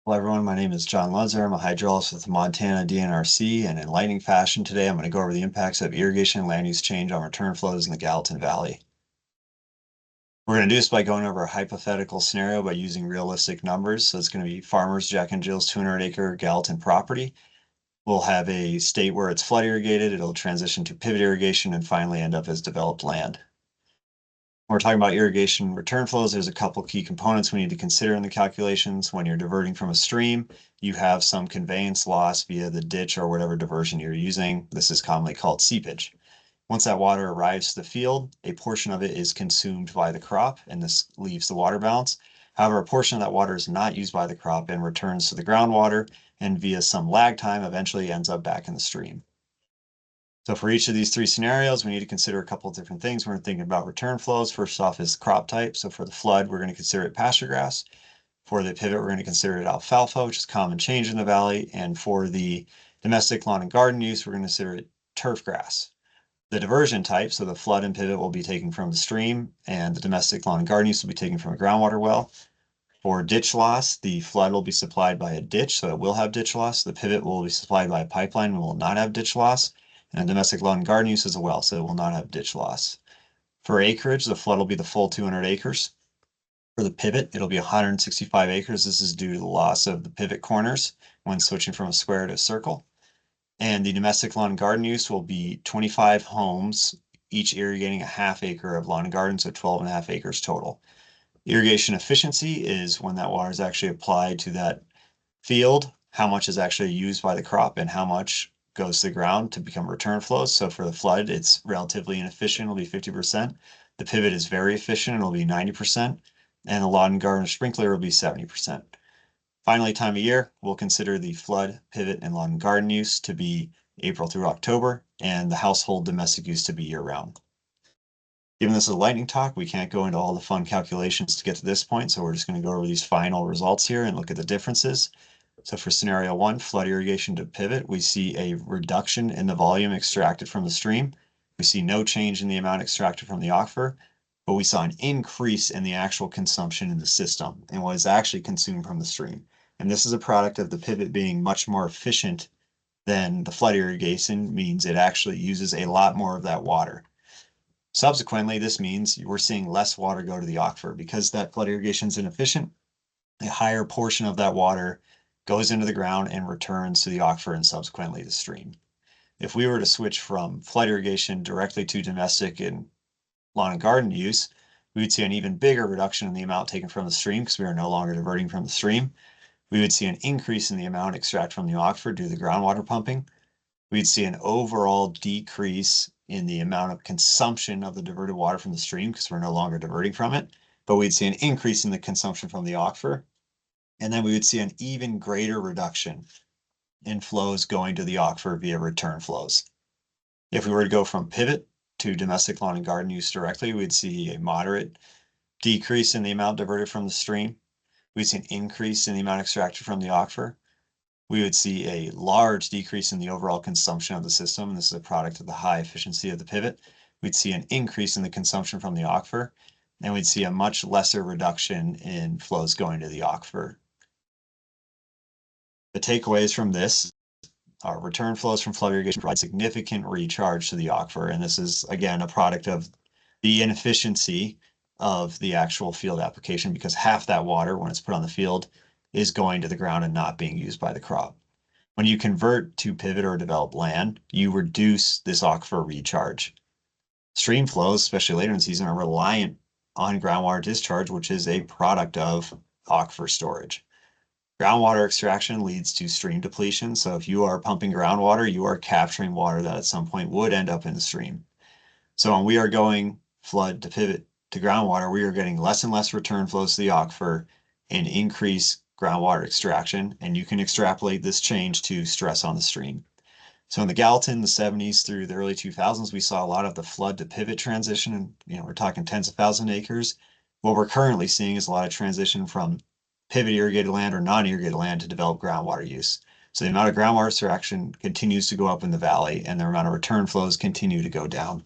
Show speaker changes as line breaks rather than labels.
Hello everyone, my name is John Lunzer. I'm a hydrologist with the Montana DNRC, and in lightning fashion today I'm going to go over the impacts of irrigation and land use change on return flows in the Gallatin Valley. We're going to do this by going over a hypothetical scenario by using realistic numbers. So it's going to be farmers Jack and Jill's 200-acre Gallatin property. We'll have a state where it's flood irrigated, it'll transition to pivot irrigation, and finally end up as developed land. When we're talking about irrigation return flows, there's a couple key components we need to consider in the calculations. When you're diverting from a stream, you have some conveyance loss via the ditch or whatever diversion you're using. This is commonly called seepage. Once that water arrives to the field, a portion of it is consumed by the crop, and this leaves the water balance. However, a portion of that water is not used by the crop and returns to the groundwater, and via some lag time eventually ends up back in the stream. So for each of these three scenarios, we need to consider a couple of different things. We're thinking about return flows. First off is crop type. So for the flood, we're going to consider it pasture grass. For the pivot, we're going to consider it alfalfa, which is common change in the valley. And for the domestic lawn and garden use, we're going to consider it turf grass. The diversion type, so the flood and pivot will be taken from the stream, and the domestic lawn and garden use will be taken from a groundwater well. For ditch loss, the flood will be supplied by a ditch, so it will have ditch loss. The pivot will be supplied by a pipeline and will not have ditch loss. And domestic lawn and garden use as well, so it will not have ditch loss. For acreage, the flood will be the full 200 acres. For the pivot, it'll be 165 acres. This is due to the loss of the pivot corners when switching from a square to a circle. And the domestic lawn and garden use will be 25 homes, each irrigating a half acre of lawn and garden, so 12 and a half acres total. Irrigation efficiency is when that water is actually applied to that field, how much is actually used by the crop and how much goes to the ground to become return flows. So for the flood, it's relatively inefficient, it'll be 50%. The pivot is very efficient, it'll be 90%. And the lawn and garden sprinkler will be 70%. Finally, time of year, we'll consider the flood, pivot, and lawn and garden use to be April through October, and the household domestic use to be year-round. Given this is a lightning talk, we can't go into all the fun calculations to get to this point, so we're just going to go over these final results here and look at the differences. So for scenario one, flood irrigation to pivot, we see a reduction in the volume extracted from the stream. We see no change in the amount extracted from the aquifer, but we saw an increase in the actual consumption in the system and what is actually consumed from the stream. And this is a product of the pivot being much more efficient than the flood irrigation, means it actually uses a lot more of that water. Subsequently, this means we're seeing less water go to the aquifer because that flood irrigation is inefficient. A higher portion of that water goes into the ground and returns to the aquifer and subsequently the stream. If we were to switch from flood irrigation directly to domestic and lawn and garden use, we would see an even bigger reduction in the amount taken from the stream because we are no longer diverting from the stream. We would see an increase in the amount extracted from the aquifer due to the groundwater pumping. We'd see an overall decrease in the amount of consumption of the diverted water from the stream because we're no longer diverting from it, but we'd see an increase in the consumption from the aquifer. And then we would see an even greater reduction in flows going to the aquifer via return flows. If we were to go from pivot to domestic lawn and garden use directly, we'd see a moderate decrease in the amount diverted from the stream. We'd see an increase in the amount extracted from the aquifer. We would see a large decrease in the overall consumption of the system. And this is a product of the high efficiency of the pivot. We'd see an increase in the consumption from the aquifer, and we'd see a much lesser reduction in flows going to the aquifer. The takeaways from this are return flows from flood irrigation provide significant recharge to the aquifer, and this is, again, a product of the inefficiency of the actual field application because half that water, when it's put on the field, is going to the ground and not being used by the crop. When you convert to pivot or develop land, you reduce this aquifer recharge. Stream flows, especially later in the season, are reliant on groundwater discharge, which is a product of aquifer storage. Groundwater extraction leads to stream depletion. So if you are pumping groundwater, you are capturing water that at some point would end up in the stream. So when we are going flood to pivot to groundwater, we are getting less and less return flows to the aquifer and increase groundwater extraction. And you can extrapolate this change to stress on the stream. So in the Gallatin, the 70s through the early 2000s, we saw a lot of the flood to pivot transition. And we're talking tens of thousands of acres. What we're currently seeing is a lot of transition from pivot irrigated land or non-irrigated land to develop groundwater use. So the amount of groundwater extraction continues to go up in the valley and the amount of return flows continue to go down.